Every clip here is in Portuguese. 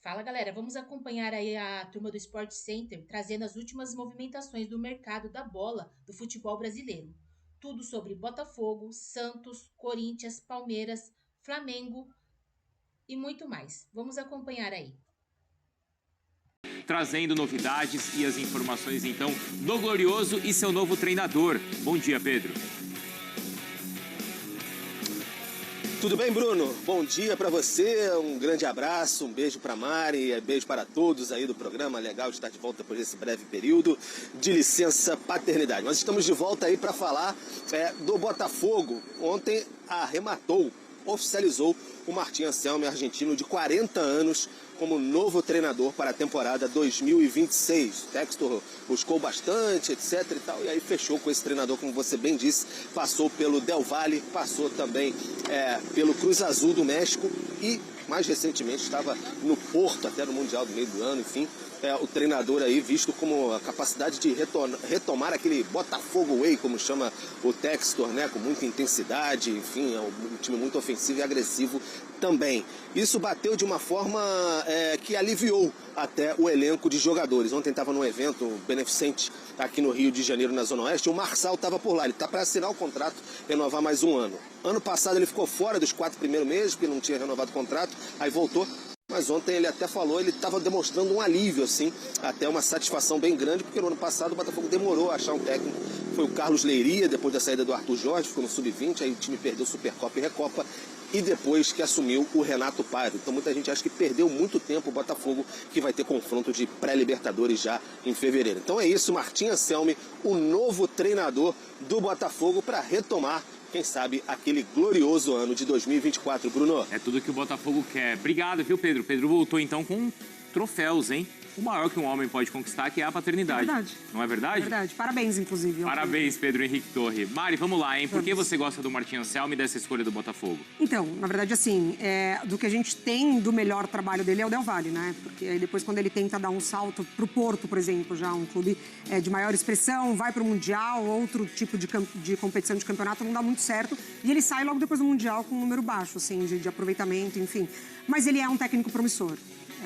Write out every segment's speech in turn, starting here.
Fala galera, vamos acompanhar aí a turma do Sport Center trazendo as últimas movimentações do mercado da bola do futebol brasileiro. Tudo sobre Botafogo, Santos, Corinthians, Palmeiras, Flamengo e muito mais. Vamos acompanhar aí. Trazendo novidades e as informações então do Glorioso e seu novo treinador. Bom dia, Pedro. Tudo bem, Bruno? Bom dia para você, um grande abraço, um beijo para Mari, beijo para todos aí do programa. Legal de estar de volta depois desse breve período de licença paternidade. Nós estamos de volta aí para falar do Botafogo. Ontem arrematou, oficializou o Martín Anselmi, argentino de 40 anos, como novo treinador para a temporada 2026. O Textor buscou bastante, etc e tal, e aí fechou com esse treinador, como você bem disse, passou pelo Del Valle, passou também pelo Cruz Azul do México e mais recentemente estava no Porto, até no Mundial do meio do ano, enfim. O treinador aí visto como a capacidade de retomar aquele Botafogo Way, como chama o Textor, né? Com muita intensidade, enfim, é um time muito ofensivo e agressivo também. Isso bateu de uma forma que aliviou até o elenco de jogadores. Ontem estava num evento beneficente aqui no Rio de Janeiro, na Zona Oeste, e o Marçal estava por lá. Ele está para assinar o contrato, renovar mais um ano. Ano passado ele ficou fora dos 4 primeiros meses, porque não tinha renovado o contrato, aí voltou. Mas ontem ele até falou, ele estava demonstrando um alívio, assim, até uma satisfação bem grande, porque no ano passado o Botafogo demorou a achar um técnico. Foi o Carlos Leiria, depois da saída do Arthur Jorge, ficou no Sub-20, aí o time perdeu Supercopa e Recopa, e depois que assumiu o Renato Paiva. Então muita gente acha que perdeu muito tempo o Botafogo, que vai ter confronto de pré-Libertadores já em fevereiro. Então é isso, Martín Anselmi, o novo treinador do Botafogo para retomar, quem sabe, aquele glorioso ano de 2024, Bruno. É tudo que o Botafogo quer. Obrigado, viu, Pedro? Pedro voltou então com troféus, hein? O maior que um homem pode conquistar, que é a paternidade. É verdade. Não é verdade? É verdade. Parabéns, inclusive. Parabéns, Pedro Henrique Torre. Mari, vamos lá, hein? Por que você gosta do Martín Anselmi e dessa escolha do Botafogo? Então, na verdade, assim, do que a gente tem do melhor trabalho dele é o Del Valle, né? Porque aí depois, quando ele tenta dar um salto pro Porto, por exemplo, já um clube de maior expressão, vai pro Mundial, outro tipo de competição de campeonato, não dá muito certo. E ele sai logo depois do Mundial com um número baixo, assim, de aproveitamento, enfim. Mas ele é um técnico promissor.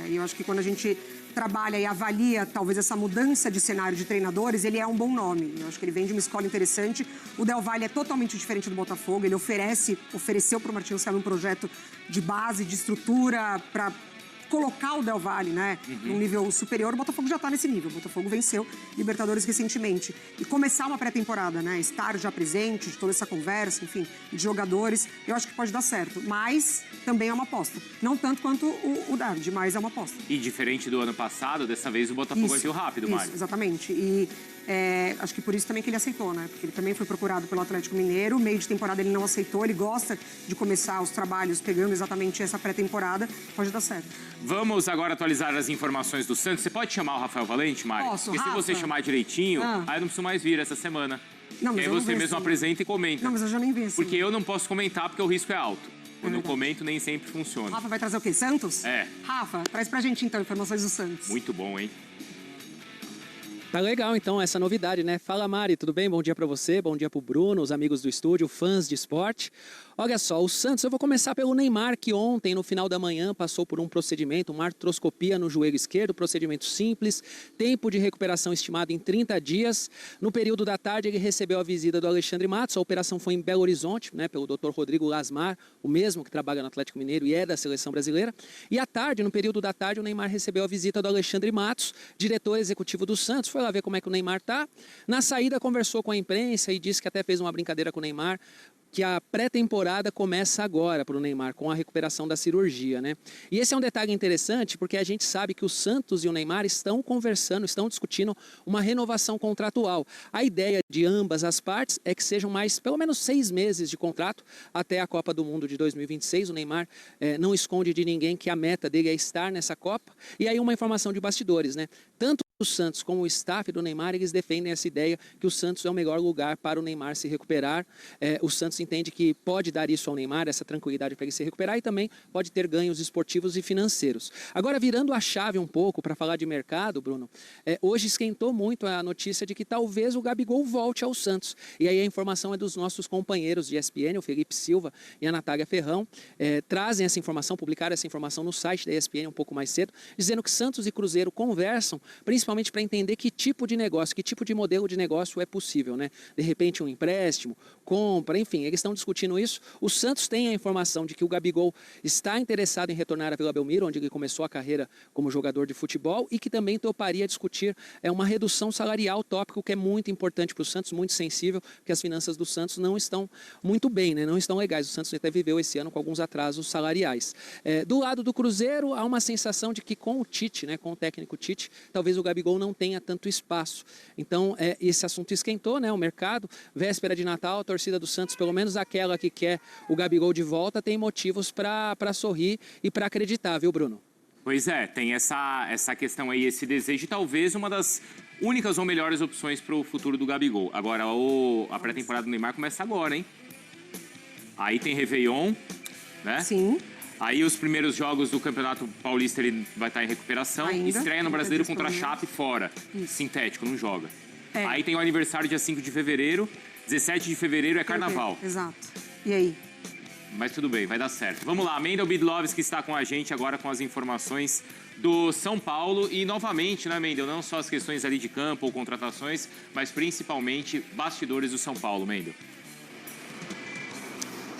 E eu acho que quando a gente trabalha e avalia talvez essa mudança de cenário de treinadores, ele é um bom nome. Eu acho que ele vem de uma escola interessante. O Del Valle é totalmente diferente do Botafogo. Ele ofereceu para o Martín Anselmi um projeto de base, de estrutura, para colocar o Del Valle, né, num nível superior. O Botafogo já está nesse nível. O Botafogo venceu Libertadores recentemente. E começar uma pré-temporada, né, estar já presente de toda essa conversa, enfim, de jogadores, eu acho que pode dar certo. Mas também é uma aposta. Não tanto quanto o David, mas é uma aposta. E diferente do ano passado, dessa vez o Botafogo agiu rápido, Mari. Exatamente. E acho que por isso também que ele aceitou, né? Porque ele também foi procurado pelo Atlético Mineiro. Meio de temporada ele não aceitou. Ele gosta de começar os trabalhos pegando exatamente essa pré-temporada. Pode dar certo. Vamos agora atualizar as informações do Santos. Você pode chamar o Rafael Valente, Mari? Posso, Porque Rafa? se você chamar direitinho, aí eu não preciso mais vir essa semana. Não, mas aí você mesmo apresenta e comenta. Não, mas eu já nem vi assim. Porque eu não posso comentar porque o risco é alto. Quando eu comento, nem sempre funciona. Rafa vai trazer o quê? Santos? É. Rafa, traz pra gente então informações do Santos. Muito bom, hein? Tá legal, então, essa novidade, né? Fala, Mari, tudo bem? Bom dia pra você, bom dia pro Bruno, os amigos do estúdio, fãs de esporte. Olha só, o Santos, eu vou começar pelo Neymar, que ontem, no final da manhã, passou por um procedimento, uma artroscopia no joelho esquerdo, procedimento simples, tempo de recuperação estimado em 30 dias. No período da tarde, ele recebeu a visita do Alexandre Matos, a operação foi em Belo Horizonte, né, pelo Dr. Rodrigo Lasmar, o mesmo que trabalha no Atlético Mineiro e é da seleção brasileira. E à tarde, no período da tarde, o Neymar recebeu a visita do Alexandre Matos, diretor executivo do Santos, foi lá ver como é que o Neymar tá. Na saída, conversou com a imprensa e disse que até fez uma brincadeira com o Neymar, que a pré-temporada começa agora para o Neymar, com a recuperação da cirurgia, né? E esse é um detalhe interessante, porque a gente sabe que o Santos e o Neymar estão conversando, estão discutindo uma renovação contratual. A ideia de ambas as partes é que sejam mais, pelo menos 6 meses de contrato até a Copa do Mundo de 2026. O Neymar não esconde de ninguém que a meta dele é estar nessa Copa. E aí uma informação de bastidores, né? Tanto o Santos como o staff do Neymar, eles defendem essa ideia que o Santos é o melhor lugar para o Neymar se recuperar. O Santos entende que pode dar isso ao Neymar, essa tranquilidade para ele se recuperar, e também pode ter ganhos esportivos e financeiros. Agora, virando a chave um pouco para falar de mercado, Bruno, hoje esquentou muito a notícia de que talvez o Gabigol volte ao Santos. E aí a informação é dos nossos companheiros de ESPN, o Felipe Silva e a Natália Ferrão, trazem essa informação, publicaram essa informação no site da ESPN um pouco mais cedo, dizendo que Santos e Cruzeiro conversam, principalmente para entender que tipo de negócio, que tipo de modelo de negócio é possível, né? De repente um empréstimo, compra, enfim, eles estão discutindo isso. O Santos tem a informação de que o Gabigol está interessado em retornar a Vila Belmiro, onde ele começou a carreira como jogador de futebol, e que também toparia discutir uma redução salarial, tópico que é muito importante para o Santos, muito sensível, porque as finanças do Santos não estão muito bem, né? Não estão legais. O Santos até viveu esse ano com alguns atrasos salariais. Do lado do Cruzeiro, há uma sensação de que com o Tite, né, com o técnico Tite, talvez o Gabigol não tenha tanto espaço. Então, esse assunto esquentou, né, o mercado. Véspera de Natal, a torcida do Santos, pelo menos aquela que quer o Gabigol de volta, tem motivos para sorrir e para acreditar, viu, Bruno? Pois é, tem essa questão aí, esse desejo, e talvez uma das únicas ou melhores opções para o futuro do Gabigol. Agora, a pré-temporada do Neymar começa agora, hein? Aí tem Réveillon, né? Sim. Aí os primeiros jogos do Campeonato Paulista ele vai estar em recuperação. Ainda. Estreia no Brasileiro contra a Chape fora. Sintético, não joga. Aí tem o aniversário dia 5 de fevereiro. 17 de fevereiro é Carnaval. Exato. E aí? Mas tudo bem, vai dar certo. Vamos lá, Mendel Bidlovski está com a gente agora com as informações do São Paulo. E novamente, né, Mendel, não só as questões ali de campo ou contratações, mas principalmente bastidores do São Paulo, Mendel.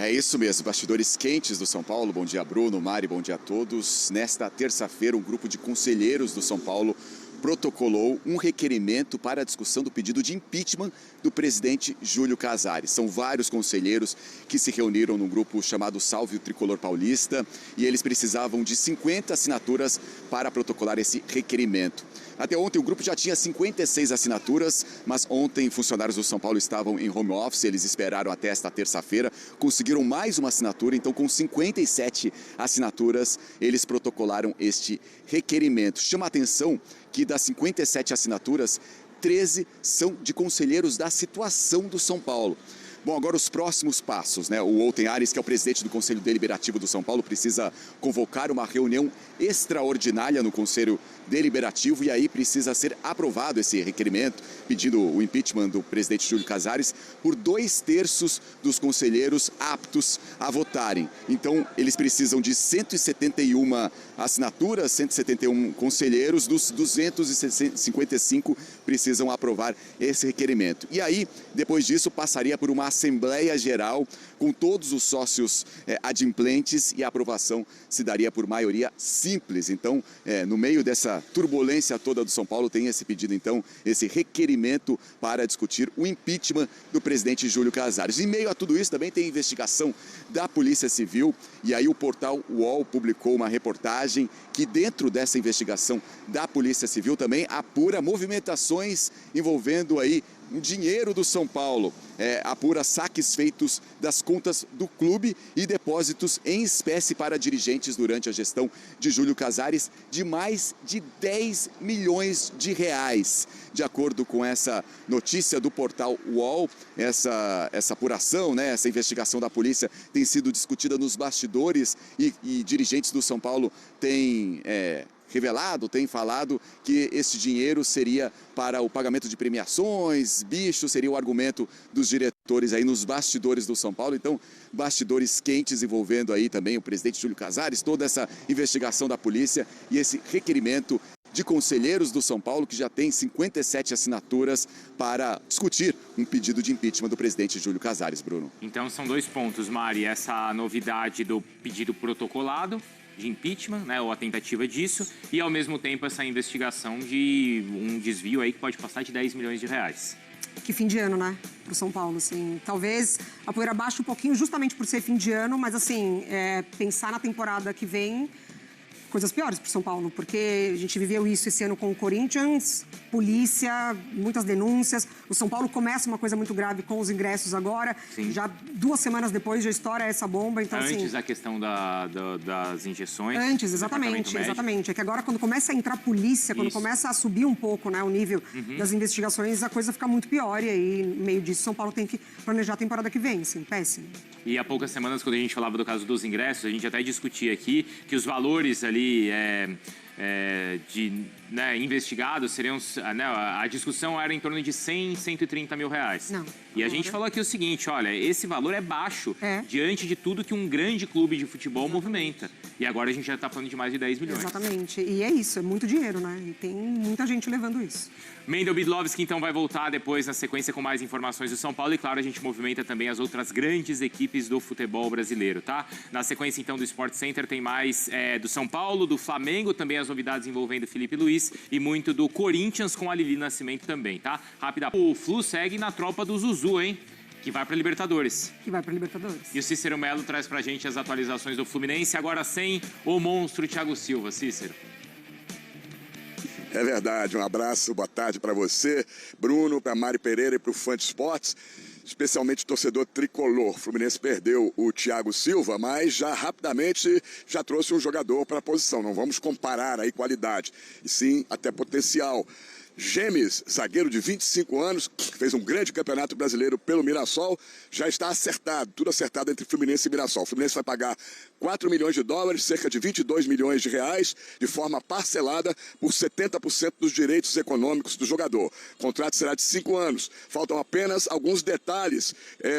É isso mesmo, bastidores quentes do São Paulo. Bom dia, Bruno, Mari, bom dia a todos. Nesta terça-feira, um grupo de conselheiros do São Paulo protocolou um requerimento para a discussão do pedido de impeachment do presidente Júlio Casares. São vários conselheiros que se reuniram num grupo chamado Salve o Tricolor Paulista e eles precisavam de 50 assinaturas para protocolar esse requerimento. Até ontem o grupo já tinha 56 assinaturas, mas ontem funcionários do São Paulo estavam em home office, eles esperaram até esta terça-feira, conseguiram mais uma assinatura, então com 57 assinaturas eles protocolaram este requerimento. Chama a atenção que das 57 assinaturas, 13 são de conselheiros da situação do São Paulo. Bom, agora os próximos passos, né? O Outen Ares, que é o presidente do Conselho Deliberativo do São Paulo, precisa convocar uma reunião extraordinária no Conselho Deliberativo e aí precisa ser aprovado esse requerimento, pedindo o impeachment do presidente Júlio Casares por 2/3 dos conselheiros aptos a votarem. Então, eles precisam de 171 assinaturas, 171 conselheiros, dos 255 precisam aprovar esse requerimento. E aí, depois disso, passaria por uma Assembleia Geral com todos os sócios adimplentes e a aprovação se daria por maioria simples. Então, no meio dessa turbulência toda do São Paulo, tem esse pedido, então, esse requerimento para discutir o impeachment do presidente Júlio Casares. Em meio a tudo isso, também tem investigação da Polícia Civil e aí o portal UOL publicou uma reportagem que dentro dessa investigação da Polícia Civil também apura movimentações envolvendo aí o dinheiro do São Paulo, apura saques feitos das contas do clube e depósitos em espécie para dirigentes durante a gestão de Júlio Casares de mais de 10 milhões de reais. De acordo com essa notícia do portal UOL, essa apuração, né, essa investigação da polícia tem sido discutida nos bastidores e dirigentes do São Paulo têm revelado, tem falado que esse dinheiro seria para o pagamento de premiações, bicho, seria o argumento dos diretores aí nos bastidores do São Paulo. Então, bastidores quentes envolvendo aí também o presidente Júlio Casares, toda essa investigação da polícia e esse requerimento de conselheiros do São Paulo, que já tem 57 assinaturas para discutir um pedido de impeachment do presidente Júlio Casares, Bruno. Então, são 2 pontos, Mari. Essa novidade do pedido protocolado de impeachment, né, ou a tentativa disso, e ao mesmo tempo essa investigação de um desvio aí que pode passar de 10 milhões de reais. Que fim de ano, né? Pro São Paulo, assim. Talvez a poeira baixe um pouquinho justamente por ser fim de ano, mas assim, pensar na temporada que vem coisas piores para São Paulo, porque a gente viveu isso esse ano com o Corinthians, polícia, muitas denúncias. O São Paulo começa uma coisa muito grave com os ingressos agora. Sim. Já 2 semanas depois já estoura essa bomba. Então, Antes assim, da questão das injeções. Antes, do exatamente, departamento médico. exatamente. É que agora, quando começa a entrar polícia, quando Isso. começa a subir um pouco, né, o nível das investigações, a coisa fica muito pior. E aí, no meio disso, São Paulo tem que planejar a temporada que vem, assim, péssimo. E há poucas semanas, quando a gente falava do caso dos ingressos, a gente até discutia aqui que os valores ali investigados seriam... Né, a discussão era em torno de 100, 130 mil reais. Não. E a gente falou aqui o seguinte, olha, esse valor é baixo diante de tudo que um grande clube de futebol movimenta. E agora a gente já está falando de mais de 10 milhões. Exatamente. E é isso, é muito dinheiro, né? E tem muita gente levando isso. Mendel Bidlovski, então, vai voltar depois na sequência com mais informações do São Paulo. E, claro, a gente movimenta também as outras grandes equipes do futebol brasileiro, tá? Na sequência, então, do Sport Center tem mais do São Paulo, do Flamengo, também as novidades envolvendo Felipe Luiz e muito do Corinthians com a Lili Nascimento também, tá? Rápida. O Flu segue na tropa do Zuzu, hein? Que vai para Libertadores. Que vai para Libertadores. E o Cícero Melo traz pra gente as atualizações do Fluminense, agora sem o monstro Thiago Silva. Cícero. É verdade, um abraço, boa tarde para você, Bruno, para Mari Pereira e para o Fã de Esportes, especialmente o torcedor tricolor. O Fluminense perdeu o Thiago Silva, mas já rapidamente já trouxe um jogador para a posição. Não vamos comparar aí qualidade, e sim até potencial. Gemes, zagueiro de 25 anos, que fez um grande campeonato brasileiro pelo Mirassol, já está acertado, tudo acertado entre Fluminense e Mirassol. O Fluminense vai pagar 4 milhões de dólares, cerca de 22 milhões de reais, de forma parcelada por 70% dos direitos econômicos do jogador. O contrato será de 5 anos. Faltam apenas alguns detalhes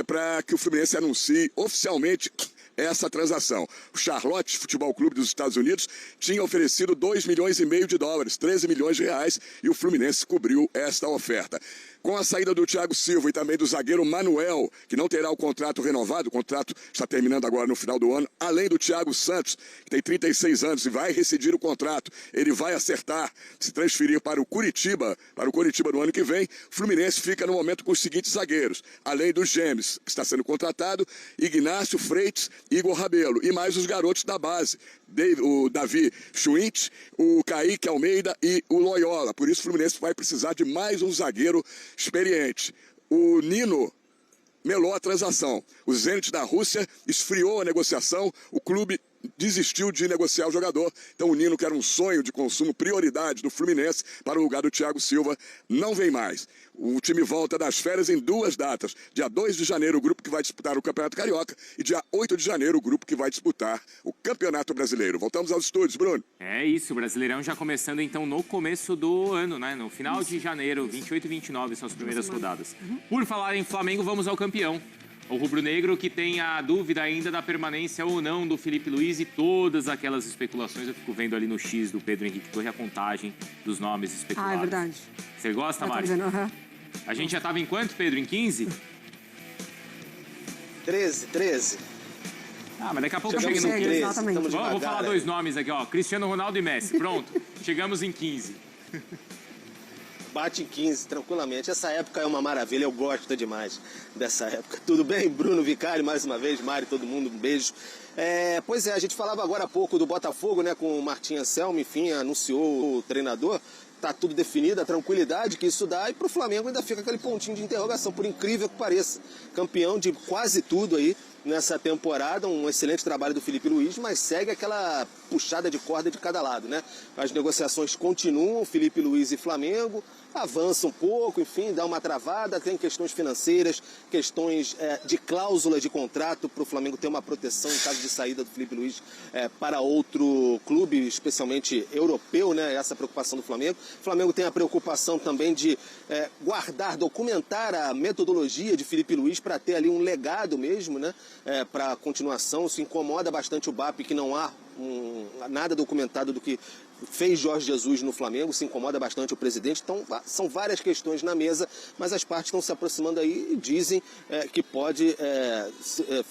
para que o Fluminense anuncie oficialmente essa transação. O Charlotte Futebol Clube dos Estados Unidos tinha oferecido 2 milhões e meio de dólares, 13 milhões de reais, e o Fluminense cobriu esta oferta. Com a saída do Thiago Silva e também do zagueiro Manuel, que não terá o contrato renovado, o contrato está terminando agora no final do ano, além do Thiago Santos, que tem 36 anos e vai rescindir o contrato, ele vai acertar, se transferir para o Curitiba no ano que vem. O Fluminense fica no momento com os seguintes zagueiros, além dos Gemes, que está sendo contratado, Ignácio Freitas, Igor Rabelo, e mais os garotos da base, o Davi Schwint, o Kaique Almeida e o Loyola. Por isso o Fluminense vai precisar de mais um zagueiro experiente. O Nino melou a transação. O Zenit da Rússia esfriou a negociação, o clube desistiu de negociar o jogador. Então o Nino, que era um sonho de consumo, prioridade do Fluminense para o lugar do Thiago Silva, não vem mais. O time volta das férias em 2 datas. Dia 2 de janeiro, o grupo que vai disputar o Campeonato Carioca, e dia 8 de janeiro, o grupo que vai disputar o Campeonato Brasileiro. Voltamos aos estúdios, Bruno. É isso, o Brasileirão já começando então no começo do ano, né? No final de janeiro, 28 e 29 são as primeiras rodadas. Por falar em Flamengo, vamos ao campeão. O rubro-negro que tem a dúvida ainda da permanência ou não do Felipe Luiz e todas aquelas especulações. Eu fico vendo ali no X do Pedro Henrique Torre a contagem dos nomes especulados. Ah, é verdade. Você gosta, Mari? A gente já estava em quanto, Pedro? Em 15? 13. Ah, mas daqui a pouco Chegamos chega no em 13. exatamente. Estamos Vou devagar, falar né? 2 nomes aqui, ó. Cristiano Ronaldo e Messi. Pronto. Chegamos em 15. Bate em 15, tranquilamente. Essa época é uma maravilha, eu gosto demais dessa época. Tudo bem? Bruno Vicari, mais uma vez, Mari, todo mundo, um beijo. Pois é, a gente falava agora há pouco do Botafogo, né, com o Martim Anselmo, enfim, anunciou o treinador. Tá tudo definido, a tranquilidade que isso dá, e pro Flamengo ainda fica aquele pontinho de interrogação, por incrível que pareça. Campeão de quase tudo aí nessa temporada, um excelente trabalho do Felipe Luiz, mas segue aquela puxada de corda de cada lado, né? As negociações continuam, Felipe Luiz e Flamengo, avança um pouco, enfim, dá uma travada, tem questões financeiras, questões de cláusula de contrato para o Flamengo ter uma proteção em caso de saída do Felipe Luiz para outro clube, especialmente europeu, né? Essa preocupação do Flamengo. O Flamengo tem a preocupação também de guardar, documentar a metodologia de Felipe Luiz para ter ali um legado mesmo, né? Para a continuação. Isso incomoda bastante o BAP, que não há nada documentado do que fez Jorge Jesus no Flamengo, se incomoda bastante o presidente. Então, são várias questões na mesa, mas as partes estão se aproximando aí e dizem que pode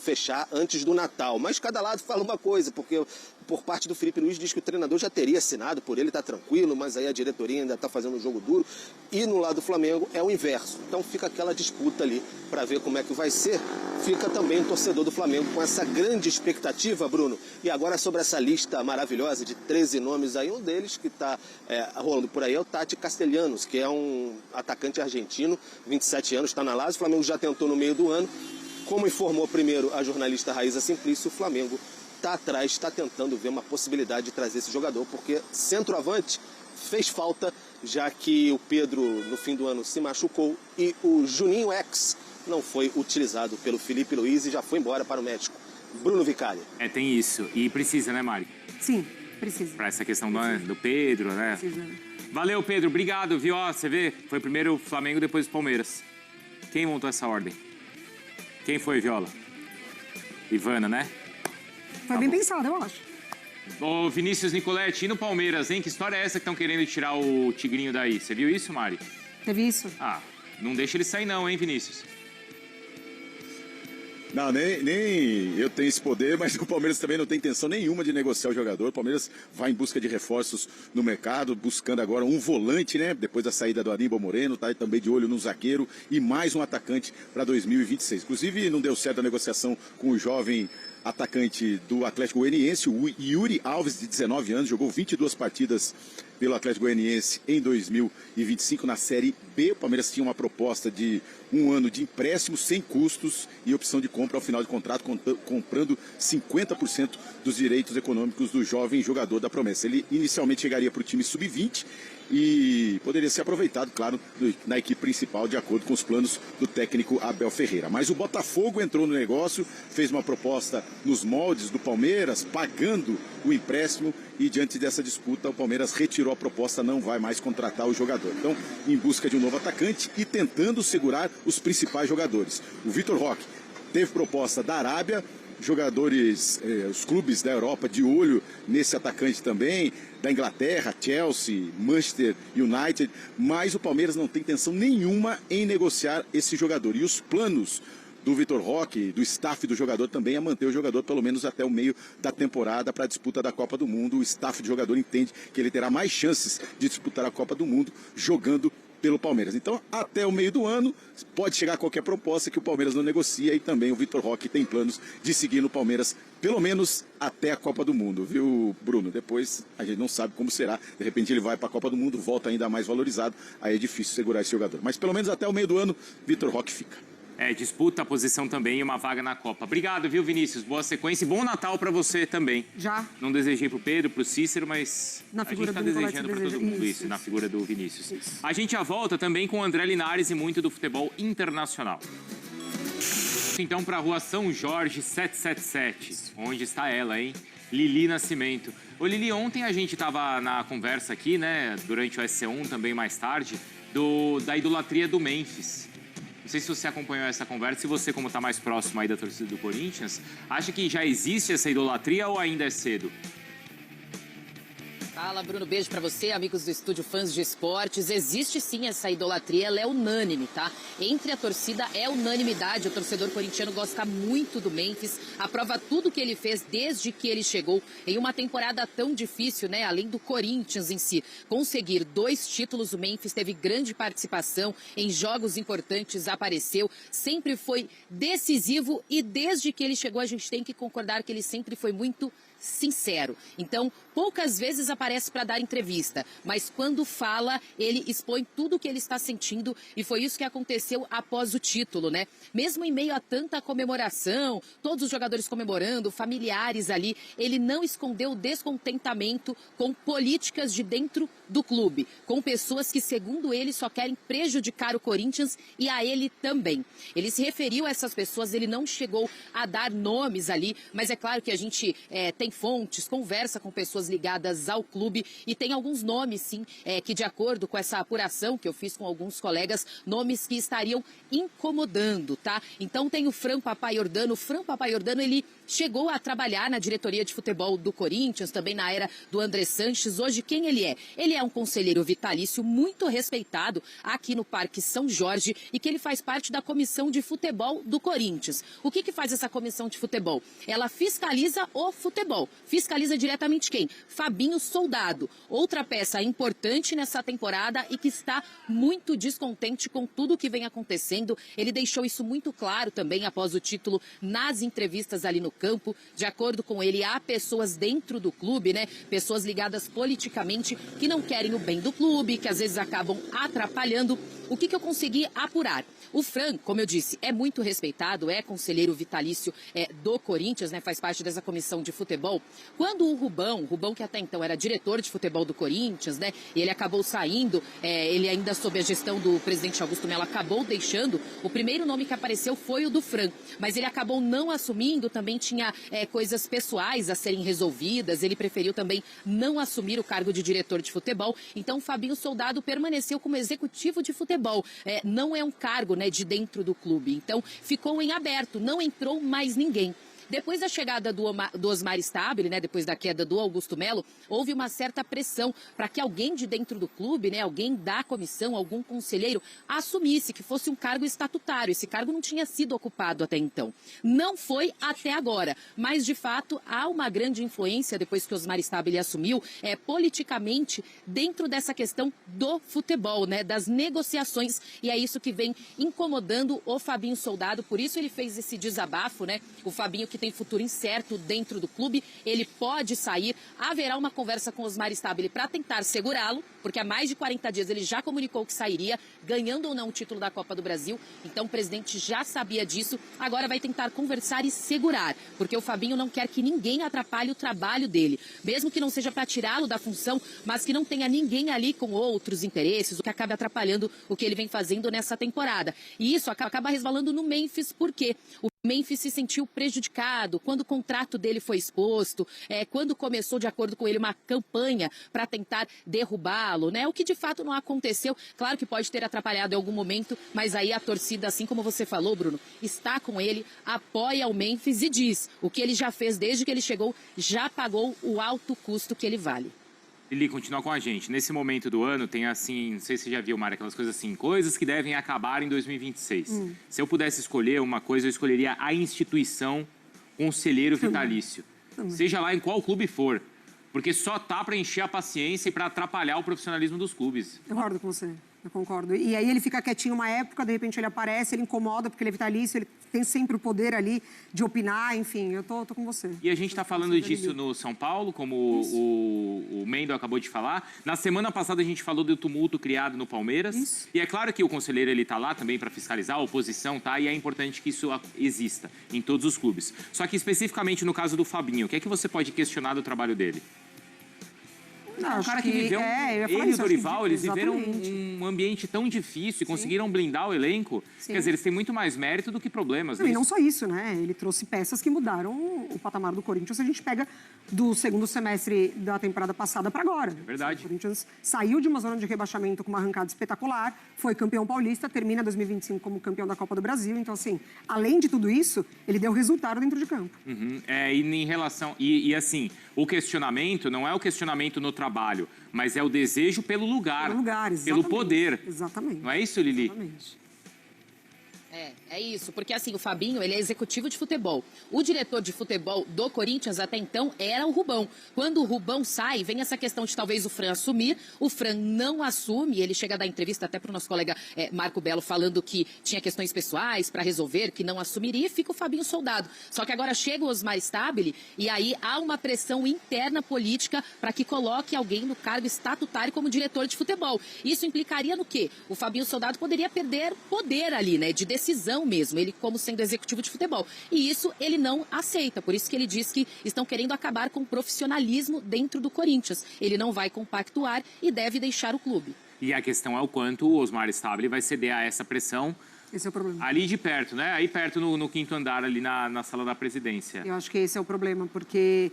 fechar antes do Natal. Mas cada lado fala uma coisa, porque por parte do Felipe Luiz diz que o treinador já teria assinado por ele, está tranquilo, mas aí a diretoria ainda está fazendo um jogo duro. E no lado do Flamengo é o inverso. Então fica aquela disputa ali para ver como é que vai ser. Fica também o torcedor do Flamengo com essa grande expectativa, Bruno. E agora sobre essa lista maravilhosa de 13 nomes aí, um deles que está rolando por aí é o Tati Castellanos, que é um atacante argentino, 27 anos, está na Lazio. O Flamengo já tentou no meio do ano. Como informou primeiro a jornalista Raíza Simplício, o Flamengo está atrás, está tentando ver uma possibilidade de trazer esse jogador, porque centroavante fez falta, já que o Pedro no fim do ano se machucou e o Juninho X não foi utilizado pelo Felipe Luiz e já foi embora para o México. Bruno Vicari. Tem isso. E precisa, né, Mari? Sim, precisa. Para essa questão do Pedro, né? Precisa. Valeu, Pedro. Obrigado, viu? Ó, você vê, foi primeiro o Flamengo, depois o Palmeiras. Quem montou essa ordem? Quem foi, Viola? Ivana, né? Foi bem pensado, eu acho. Ô, Vinícius Nicoletti, e no Palmeiras, hein? Que história é essa que estão querendo tirar o Tigrinho daí? Você viu isso, Mari? Teve isso? Ah, não deixa ele sair não, hein, Vinícius? Não, nem eu tenho esse poder, mas o Palmeiras também não tem intenção nenhuma de negociar o jogador. O Palmeiras vai em busca de reforços no mercado, buscando agora um volante, né? Depois da saída do Aníbal Moreno, tá também de olho no zagueiro e mais um atacante para 2026. Inclusive, não deu certo a negociação com o jovem atacante do Atlético Goianiense, o Yuri Alves, de 19 anos, jogou 22 partidas pelo Atlético Goianiense em 2025 na Série B. O Palmeiras tinha uma proposta de um ano de empréstimo sem custos e opção de compra ao final de contrato, comprando 50% dos direitos econômicos do jovem jogador da promessa. Ele inicialmente chegaria para o time sub-20 e poderia ser aproveitado, claro, na equipe principal, de acordo com os planos do técnico Abel Ferreira. Mas o Botafogo entrou no negócio, fez uma proposta nos moldes do Palmeiras, pagando o empréstimo, e diante dessa disputa o Palmeiras retirou a proposta, não vai mais contratar o jogador. Então, em busca de um novo atacante e tentando segurar os principais jogadores. O Vitor Roque teve proposta da Arábia, jogadores, os clubes da Europa de olho nesse atacante também, da Inglaterra, Chelsea, Manchester United, mas o Palmeiras não tem intenção nenhuma em negociar esse jogador. E os planos do Vitor Roque, do staff do jogador também, é manter o jogador pelo menos até o meio da temporada para a disputa da Copa do Mundo. O staff do jogador entende que ele terá mais chances de disputar a Copa do Mundo jogando pelo Palmeiras. Então, até o meio do ano, pode chegar qualquer proposta que o Palmeiras não negocia, e também o Vitor Roque tem planos de seguir no Palmeiras, pelo menos até a Copa do Mundo, viu, Bruno? Depois a gente não sabe como será, de repente ele vai para a Copa do Mundo, volta ainda mais valorizado, aí é difícil segurar esse jogador. Mas pelo menos até o meio do ano, Vitor Roque fica. Disputa a posição também e uma vaga na Copa. Obrigado, viu, Vinícius? Boa sequência e bom Natal para você também. Já. Não desejei pro Pedro, pro Cícero, mas Na a gente figura tá do Nicoletti desejando para todo mundo isso, na figura do Vinícius. Isso. A gente já volta também com o André Linares e muito do futebol internacional. Então, para a rua São Jorge 777, onde está ela, hein? Lili Nascimento. Ô, Lili, ontem a gente estava na conversa aqui, né, durante o SC1, também mais tarde, da idolatria do Memphis. Não sei se você acompanhou essa conversa, se você, como está mais próximo aí da torcida do Corinthians, acha que já existe essa idolatria ou ainda é cedo? Fala, Bruno, beijo pra você, amigos do Estúdio Fãs de Esportes. Existe sim essa idolatria, ela é unânime, tá? Entre a torcida é unanimidade, o torcedor corintiano gosta muito do Memphis, aprova tudo que ele fez desde que ele chegou em uma temporada tão difícil, né? Além do Corinthians em si conseguir 2 títulos, o Memphis teve grande participação em jogos importantes, apareceu, sempre foi decisivo e desde que ele chegou a gente tem que concordar que ele sempre foi muito sincero. Então, poucas vezes aparece para dar entrevista, mas quando fala, ele expõe tudo o que ele está sentindo e foi isso que aconteceu após o título, né? Mesmo em meio a tanta comemoração, todos os jogadores comemorando, familiares ali, ele não escondeu o descontentamento com políticas de dentro do clube, com pessoas que, segundo ele, só querem prejudicar o Corinthians e a ele também. Ele se referiu a essas pessoas, ele não chegou a dar nomes ali, mas é claro que a gente tem fontes, conversa com pessoas ligadas ao clube e tem alguns nomes, sim, que de acordo com essa apuração que eu fiz com alguns colegas, nomes que estariam incomodando, tá? Então tem o Fran Papaiordano. O Fran Papaiordano, ele chegou a trabalhar na diretoria de futebol do Corinthians, também na era do André Sanches. Hoje, quem ele é? Ele é um conselheiro vitalício muito respeitado aqui no Parque São Jorge e que ele faz parte da comissão de futebol do Corinthians. O que faz essa comissão de futebol? Ela fiscaliza o futebol. Fiscaliza diretamente quem? Fabinho Soldado. Outra peça importante nessa temporada e que está muito descontente com tudo o que vem acontecendo. Ele deixou isso muito claro também após o título nas entrevistas ali no campo. De acordo com ele, há pessoas dentro do clube, né? Pessoas ligadas politicamente que não querem o bem do clube, que às vezes acabam atrapalhando. O que eu consegui apurar? O Fran, como eu disse, é muito respeitado, é conselheiro vitalício do Corinthians, né? Faz parte dessa comissão de futebol. Quando o Rubão, que até então era diretor de futebol do Corinthians, né? Ele acabou saindo, ele ainda sob a gestão do presidente Augusto Melo acabou deixando. O primeiro nome que apareceu foi o do Fran, mas ele acabou não assumindo, também tinha coisas pessoais a serem resolvidas, ele preferiu também não assumir o cargo de diretor de futebol. Então o Fabinho Soldado permaneceu como executivo de futebol. Não é um cargo, né, de dentro do clube. Então ficou em aberto, não entrou mais ninguém. Depois da chegada do Osmar Stabile, né, depois da queda do Augusto Melo, houve uma certa pressão para que alguém de dentro do clube, né, alguém da comissão, algum conselheiro, assumisse que fosse um cargo estatutário. Esse cargo não tinha sido ocupado até então. Não foi até agora, mas de fato há uma grande influência, depois que Osmar Stabile assumiu, politicamente dentro dessa questão do futebol, né, das negociações, e é isso que vem incomodando o Fabinho Soldado. Por isso ele fez esse desabafo, né, o Fabinho que tem futuro incerto dentro do clube, ele pode sair. Haverá uma conversa com Osmar Stabile para tentar segurá-lo, porque há mais de 40 dias ele já comunicou que sairia, ganhando ou não o título da Copa do Brasil. Então o presidente já sabia disso, agora vai tentar conversar e segurar, porque o Fabinho não quer que ninguém atrapalhe o trabalho dele, mesmo que não seja para tirá-lo da função, mas que não tenha ninguém ali com outros interesses, o que acabe atrapalhando o que ele vem fazendo nessa temporada. E isso acaba resvalando no Memphis, porque o Memphis se sentiu prejudicado quando o contrato dele foi exposto, quando começou, de acordo com ele, uma campanha para tentar derrubá-lo, né? O que de fato não aconteceu. Claro que pode ter atrapalhado em algum momento, mas aí a torcida, assim como você falou, Bruno, está com ele, apoia o Memphis e diz o que ele já fez desde que ele chegou, já pagou o alto custo que ele vale. Lili, continua com a gente. Nesse momento do ano tem assim, não sei se você já viu, Mara, aquelas coisas assim, coisas que devem acabar em 2026. Se eu pudesse escolher uma coisa, eu escolheria a instituição conselheiro vitalício. Seja lá em qual clube for. Porque só tá para encher a paciência e para atrapalhar o profissionalismo dos clubes. Eu concordo com você. Eu concordo. E aí ele fica quietinho uma época, de repente ele aparece, ele incomoda porque ele é vitalício, ele tem sempre o poder ali de opinar, enfim, eu tô com você. E a gente está falando disso no São Paulo, como o Mendel acabou de falar. Na semana passada a gente falou do tumulto criado no Palmeiras. Isso. E é claro que o conselheiro ele tá lá também para fiscalizar, a oposição tá, e é importante que isso exista em todos os clubes. Só que especificamente no caso do Fabinho, o que é que você pode questionar do trabalho dele? Não, um cara que viveu, ele e o Dorival, eles viveram um ambiente tão difícil e conseguiram blindar o elenco. Sim. Quer dizer, eles têm muito mais mérito do que problemas. Não, e não só isso, né? Ele trouxe peças que mudaram o patamar do Corinthians. Se a gente pega do segundo semestre da temporada passada para agora. É verdade. O Corinthians saiu de uma zona de rebaixamento com uma arrancada espetacular, foi campeão paulista, termina 2025 como campeão da Copa do Brasil. Então, assim, além de tudo isso, ele deu resultado dentro de campo. E em relação... E assim, o questionamento não é o questionamento no trabalho, mas é o desejo pelo lugar, pelo poder. Exatamente. Não é isso, Lili? Exatamente. É isso, porque assim, o Fabinho, ele é executivo de futebol. O diretor de futebol do Corinthians até então era o Rubão. Quando o Rubão sai, vem essa questão de talvez o Fran assumir. O Fran não assume, ele chega a dar entrevista até para o nosso colega Marco Belo falando que tinha questões pessoais para resolver, que não assumiria, e fica o Fabinho Soldado. Só que agora chega o Osmar Stabile e aí há uma pressão interna política para que coloque alguém no cargo estatutário como diretor de futebol. Isso implicaria no quê? O Fabinho Soldado poderia perder poder ali, né, de decisão mesmo, ele como sendo executivo de futebol. E isso ele não aceita, por isso que ele diz que estão querendo acabar com o profissionalismo dentro do Corinthians. Ele não vai compactuar e deve deixar o clube. E a questão é o quanto o Osmar Stabile vai ceder a essa pressão. Esse é o problema. Ali de perto, né? Aí perto no quinto andar, ali na sala da presidência. Eu acho que esse é o problema, porque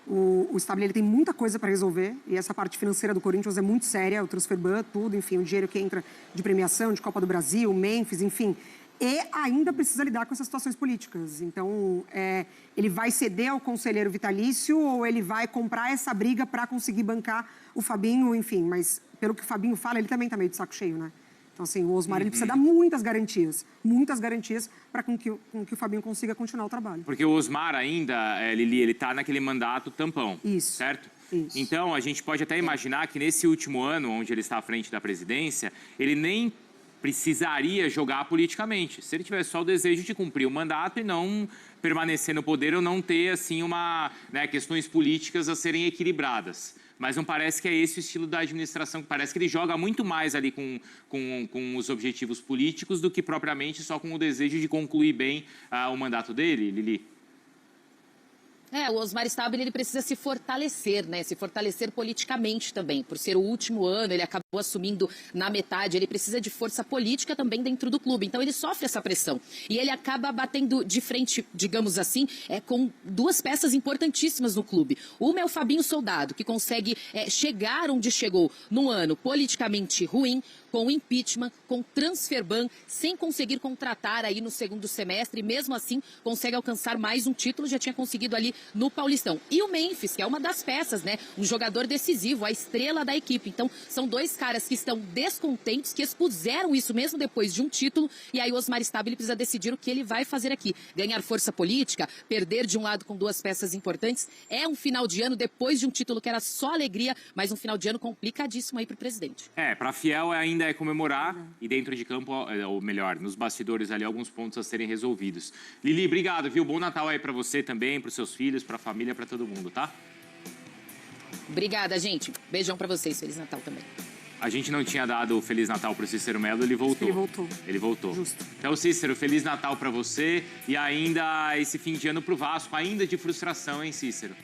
o Stabile ele tem muita coisa para resolver e essa parte financeira do Corinthians é muito séria, o transfer ban, tudo, enfim, o dinheiro que entra de premiação, de Copa do Brasil, Memphis, enfim. e ainda precisa lidar com essas situações políticas. Então, ele vai ceder ao conselheiro vitalício ou ele vai comprar essa briga para conseguir bancar o Fabinho, enfim. Mas, pelo que o Fabinho fala, ele também está meio de saco cheio, né? Então, assim, o Osmar ele precisa dar muitas garantias para com que o Fabinho consiga continuar o trabalho. Porque o Osmar ainda, Lili, ele está naquele mandato tampão, Isso. certo? Isso. Então, a gente pode até imaginar que nesse último ano, onde ele está à frente da presidência, ele nem precisaria jogar politicamente. Se ele tivesse só o desejo de cumprir o mandato e não permanecer no poder ou não ter, assim, questões políticas a serem equilibradas. Mas não parece que é esse o estilo da administração, parece que ele joga muito mais ali com os objetivos políticos do que propriamente só com o desejo de concluir bem o mandato dele, Lili. O Osmar Stabile, ele precisa se fortalecer, né? Se fortalecer politicamente também. Por ser o último ano, ele acabou assumindo na metade, ele precisa de força política também dentro do clube. Então, ele sofre essa pressão. E ele acaba batendo de frente, digamos assim, com duas peças importantíssimas no clube. Uma é o Fabinho Soldado, que consegue chegar onde chegou num ano politicamente ruim, com impeachment, com transfer ban, sem conseguir contratar aí no segundo semestre, e mesmo assim consegue alcançar mais um título, já tinha conseguido ali no Paulistão. E o Memphis, que é uma das peças, né? Um jogador decisivo, a estrela da equipe. Então, são dois caras que estão descontentes, que expuseram isso mesmo depois de um título, e aí o Osmar Stabile precisa decidir o que ele vai fazer aqui. Ganhar força política, perder de um lado com duas peças importantes. É um final de ano, depois de um título que era só alegria, mas um final de ano complicadíssimo aí pro presidente. Para Fiel ainda é comemorar e dentro de campo, ou melhor, nos bastidores ali, alguns pontos a serem resolvidos. Lili, obrigado, viu? Bom Natal aí para você também, para os seus filhos, para a família, para todo mundo, tá? Obrigada, gente. Beijão para vocês. Feliz Natal também. A gente não tinha dado o Feliz Natal pro Cícero Melo, ele voltou. Ele voltou. Justo. Então, Cícero, Feliz Natal para você e ainda esse fim de ano pro Vasco, ainda de frustração, hein, Cícero?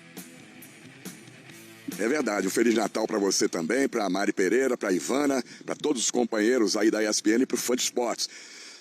É verdade, um Feliz Natal para você também, para a Mari Pereira, para a Ivana, para todos os companheiros aí da ESPN e para o Fã de Esportes.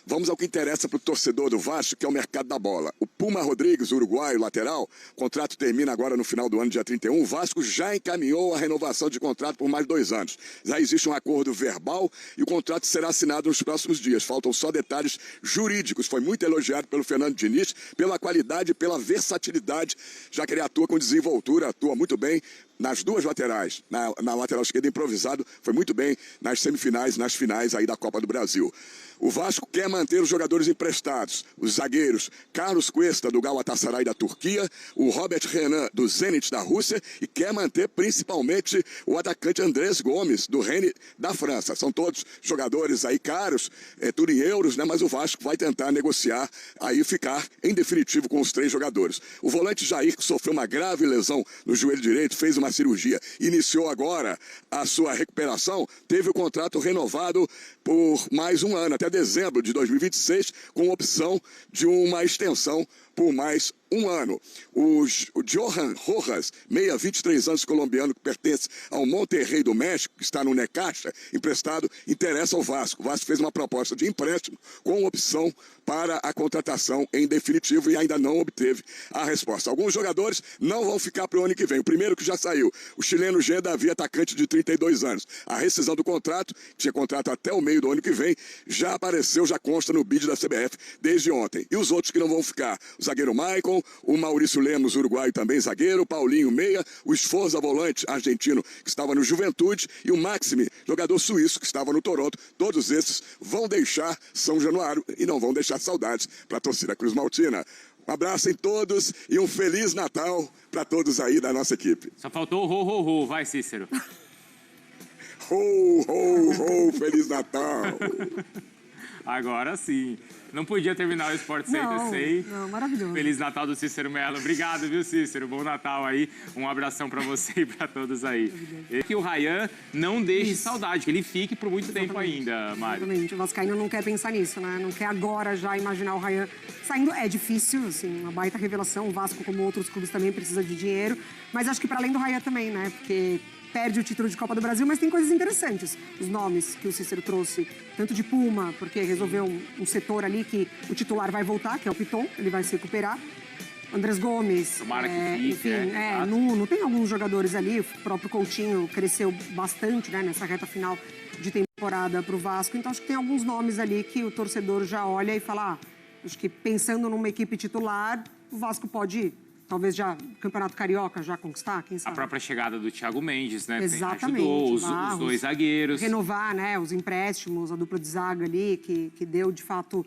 Vamos ao que interessa para o torcedor do Vasco, que é o mercado da bola. O Puma Rodrigues, o uruguaio, lateral, o contrato termina agora no final do ano, dia 31. O Vasco já encaminhou a renovação de contrato por mais 2 anos. Já existe um acordo verbal e o contrato será assinado nos próximos dias. Faltam só detalhes jurídicos. Foi muito elogiado pelo Fernando Diniz, pela qualidade e pela versatilidade, já que ele atua com desenvoltura, atua muito bem nas duas laterais. Na lateral esquerda improvisado, foi muito bem nas semifinais, nas finais aí da Copa do Brasil. O Vasco quer manter os jogadores emprestados, os zagueiros Carlos Cuesta, do Galatasaray da Turquia, o Robert Renan, do Zenit da Rússia, e quer manter principalmente o atacante Andrés Gomes, do Rennes da França. São todos jogadores aí caros, tudo em euros, né? Mas o Vasco vai tentar negociar, aí ficar em definitivo com os 3 jogadores. O volante Jair, que sofreu uma grave lesão no joelho direito, fez uma cirurgia, iniciou agora a sua recuperação, teve o contrato renovado por mais um ano, até dezembro de 2026, com opção de uma extensão por mais um ano. O Johan Rojas, 23 anos, colombiano, que pertence ao Monterrey do México, que está no Necaxa, emprestado, interessa ao Vasco. O Vasco fez uma proposta de empréstimo com opção para a contratação em definitivo e ainda não obteve a resposta. Alguns jogadores não vão ficar para o ano que vem. O primeiro que já saiu, o chileno Jean Davi, atacante de 32 anos. A rescisão do contrato, tinha contrato até o meio do ano que vem, já apareceu, já consta no bid da CBF desde ontem. E os outros que não vão ficar? O zagueiro Maicon, o Maurício Lemos, uruguaio também zagueiro, o Paulinho Meia, o Esforza, volante argentino, que estava no Juventude, e o Maxime, jogador suíço, que estava no Toronto. Todos esses vão deixar São Januário e não vão deixar saudades para a torcida Cruz Maltina. Um abraço em todos e um Feliz Natal para todos aí da nossa equipe. Só faltou o ho, ho, ho. Vai, Cícero. Ho, ho, ho, Feliz Natal. Agora sim. Não podia terminar o Sport Center sem. Não, maravilhoso. Feliz Natal do Cícero Melo. Obrigado, viu, Cícero? Bom Natal aí. Um abração pra você e pra todos aí. E que o Ryan não deixe saudade, que ele fique por muito tempo ainda, Mari. Exatamente. O vascaíno não quer pensar nisso, né? Não quer agora já imaginar o Ryan saindo. É difícil, assim, uma baita revelação. O Vasco, como outros clubes, também precisa de dinheiro. Mas acho que para além do Ryan também, né? Porque perde o título de Copa do Brasil, mas tem coisas interessantes. Os nomes que o Cícero trouxe, tanto de Puma, porque resolveu um setor ali que o titular vai voltar, que é o Piton, ele vai se recuperar. Andrés Gomes. Tomara que fique, enfim, exato. Nuno, tem alguns jogadores ali, o próprio Coutinho cresceu bastante, né, nessa reta final de temporada para o Vasco, então acho que tem alguns nomes ali que o torcedor já olha e fala, acho que pensando numa equipe titular, o Vasco pode, talvez já, Campeonato Carioca já conquistar, quem A sabe? própria chegada do Thiago Mendes, né? Exatamente, Ajudou os Barros, dois zagueiros. Renovar, né, os empréstimos, a dupla de zaga ali, que deu, de fato,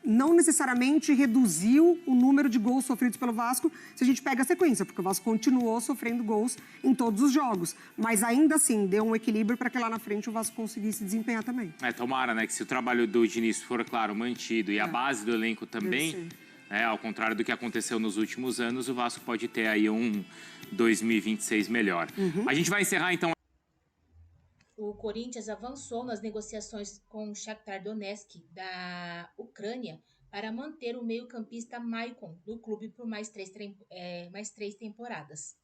não necessariamente reduziu o número de gols sofridos pelo Vasco, se a gente pega a sequência, porque o Vasco continuou sofrendo gols em todos os jogos. Mas ainda assim, deu um equilíbrio para que lá na frente o Vasco conseguisse desempenhar também. Tomara, né? Que se o trabalho do Diniz for, claro, mantido e a base do elenco também, ao contrário do que aconteceu nos últimos anos, o Vasco pode ter aí um 2026 melhor. A gente vai encerrar, então. O Corinthians avançou nas negociações com o Shakhtar Donetsk da Ucrânia para manter o meio-campista Maicon no clube por mais três temporadas.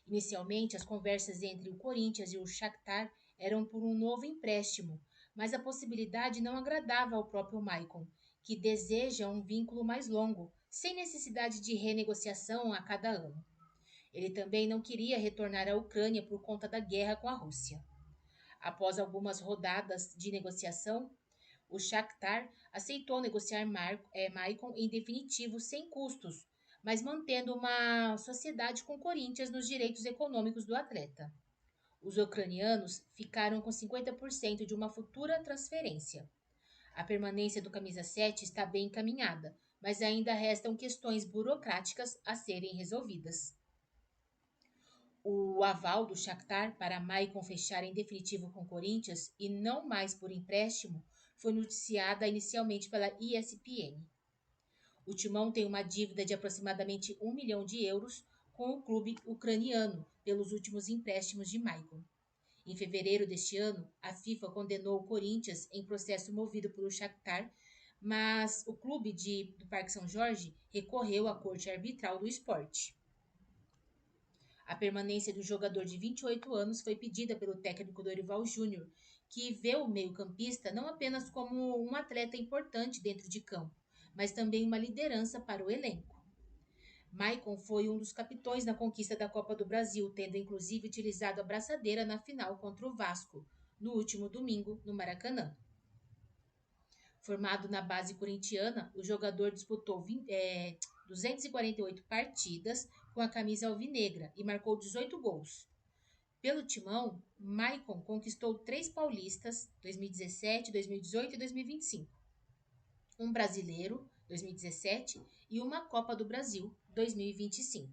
Inicialmente, as conversas entre o Corinthians e o Shakhtar eram por um novo empréstimo, mas a possibilidade não agradava ao próprio Maicon, que deseja um vínculo mais longo, sem necessidade de renegociação a cada ano. Ele também não queria retornar à Ucrânia por conta da guerra com a Rússia. Após algumas rodadas de negociação, o Shakhtar aceitou negociar Maicon em definitivo sem custos, mas mantendo uma sociedade com o Corinthians nos direitos econômicos do atleta. Os ucranianos ficaram com 50% de uma futura transferência. A permanência do camisa 7 está bem encaminhada, mas ainda restam questões burocráticas a serem resolvidas. O aval do Shakhtar para Maicon fechar em definitivo com o Corinthians e não mais por empréstimo foi noticiada inicialmente pela ESPN. O Timão tem uma dívida de aproximadamente 1 milhão de euros com o clube ucraniano pelos últimos empréstimos de Maicon. Em fevereiro deste ano, a FIFA condenou o Corinthians em processo movido pelo Shakhtar, mas o clube do Parque São Jorge recorreu à Corte Arbitral do Esporte. A permanência do jogador de 28 anos foi pedida pelo técnico Dorival Júnior, que vê o meio-campista não apenas como um atleta importante dentro de campo, mas também uma liderança para o elenco. Maicon foi um dos capitões na conquista da Copa do Brasil, tendo inclusive utilizado a braçadeira na final contra o Vasco, no último domingo, no Maracanã. Formado na base corintiana, o jogador disputou 248 partidas com a camisa alvinegra e marcou 18 gols. Pelo Timão, Maicon conquistou 3 paulistas, 2017, 2018 e 2025. Um brasileiro, 2017, e uma Copa do Brasil, 2025.